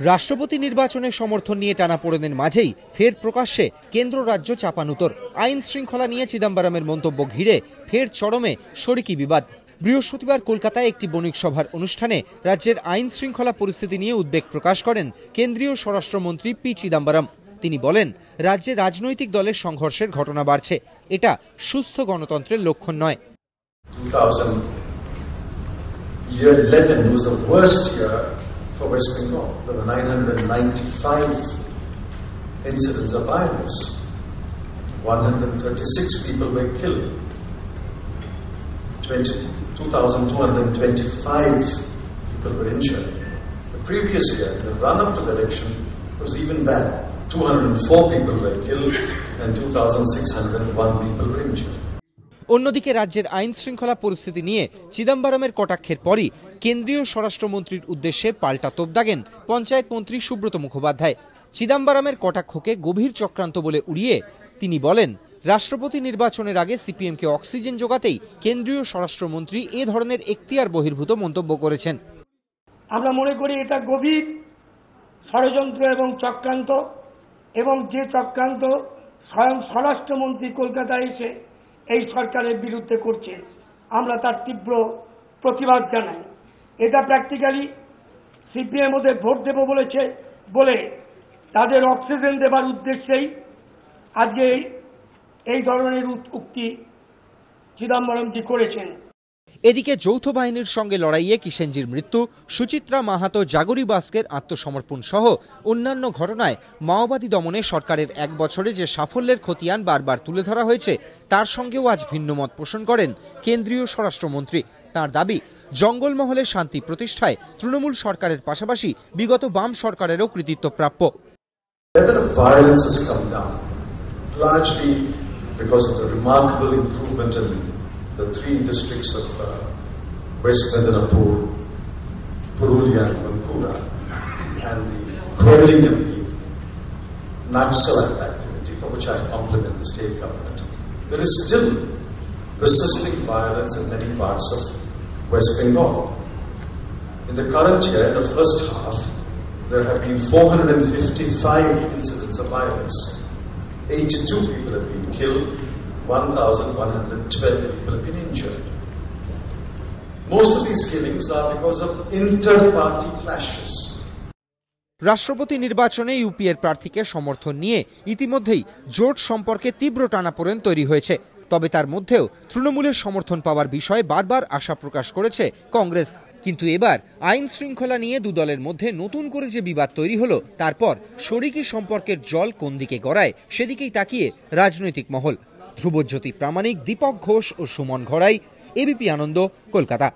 রাষ্ট্রপতি নির্বাচনের সমর্থন নিয়ে টানাপোড়েনের মাঝেই ফের প্রকাশ্যে কেন্দ্র রাজ্য চাপানুতর। আইন শৃঙ্খলা নিয়ে চিদম্বরমের মন্তব্য ঘিরে ফের চরমে শরিকি বিবাদ। বৃহস্পতিবার কলকাতায় একটি বণিক সভার অনুষ্ঠানে রাজ্যের আইন শৃঙ্খলা পরিস্থিতি নিয়ে উদ্বেগ প্রকাশ করেন কেন্দ্রীয় স্বরাষ্ট্রমন্ত্রী পি চিদম্বরম। তিনি বলেন, রাজ্যে রাজনৈতিক দলের সংঘর্ষের ঘটনা বাড়ছে, এটা সুস্থ গণতন্ত্রের লক্ষণ নয়। 2011 was the worst year for West Bengal. There were 995 incidents of violence. 136 people were killed. 2,225 people were injured. The previous year, the run-up to the election, was even bad. 204 people were killed and 2,601 people were injured. অন্যদিকে রাজ্যের আইন শৃঙ্খলা পরিস্থিতি নিয়ে চিদম্বরমের কটাক্ষের পরই কেন্দ্রীয় স্বরাষ্ট্রমন্ত্রীর উদ্দেশ্যে পাল্টা তোপ দাগেন পঞ্চায়েত মন্ত্রী সুব্রত মুখোপাধ্যায়। চিদম্বরমের কটাক্ষকে গভীর চক্রান্ত বলে উড়িয়ে তিনি বলেন, রাষ্ট্রপতি নির্বাচনের আগে সিপিএমকে অক্সিজেন যোগাতেই কেন্দ্রীয় স্বরাষ্ট্রমন্ত্রী এ ধরনের এখতিয়ার বহির্ভূত মন্তব্য করেছেন। আমরা মনে করি এটা গভীর ষড়যন্ত্র এবং চক্রান্ত, এবং যে চক্রান্ত স্বয়ং স্বরাষ্ট্রমন্ত্রী কলকাতায় এসে এই সরকারের বিরুদ্ধে করছে, আমরা তার তীব্র প্রতিবাদ জানাই। এটা প্র্যাকটিক্যালি সিপিএম ওদের ভোট দেব বলেছে বলে তাদের অক্সিজেন দেবার উদ্দেশ্যেই আজকে এই ধরনের উক্তি চিদম্বরমজি করেছেন। এদিকে যৌথ বাহিনীর সঙ্গে লড়াইয়ে কিষেনজির মৃত্যু, সুচিত্রা মাহাতো জাগরি বাস্কের আত্মসমর্পণ সহ অন্যান্য ঘটনায় মাওবাদী দমনে সরকারের এক বছরে যে সাফল্যের খতিয়ান বারবার তুলে ধরা হয়েছে, তার সঙ্গেও আজ ভিন্নমত পোষণ করেন কেন্দ্রীয় স্বরাষ্ট্রমন্ত্রী। তাঁর দাবি, জঙ্গলমহলে শান্তি প্রতিষ্ঠায় তৃণমূল সরকারের পাশাপাশি বিগত বাম সরকারেরও কৃতিত্ব প্রাপ্য। The three districts of West Midnapur, Purulia and Bankura, and the quelling of the Naxalite activity, for which I compliment the state government. There is still persisting violence in many parts of West Bengal. In the current year, in the first half, there have been 455 incidents of violence. 82 people have been killed. 1,112 people have been injured. Most of these killings are because of inter-party clashes. রাষ্ট্রপতি নির্বাচনে ইউপিএর প্রার্থীকে সমর্থন নিয়ে ইতিমধ্যেই জোট সম্পর্কে তীব্র টানাপোড়েন তৈরি হয়েছে। তবে তার মধ্যেও তৃণমূলের সমর্থন পাওয়ার বিষয়ে বারবার আশা প্রকাশ করেছে কংগ্রেস। কিন্তু এবার আইন শৃঙ্খলা নিয়ে দু দলের মধ্যে নতুন করে যে বিবাদ তৈরি হলো, তারপর শরিকি সম্পর্কের জল কোন দিকে গড়ায় সেদিকেই তাকিয়ে রাজনৈতিক মহল। ধ্রুবজ্যোতি প্রামাণিক, দীপক ঘোষ ও সুমন ঘড়াই, এবিপি আনন্দ, কলকাতা।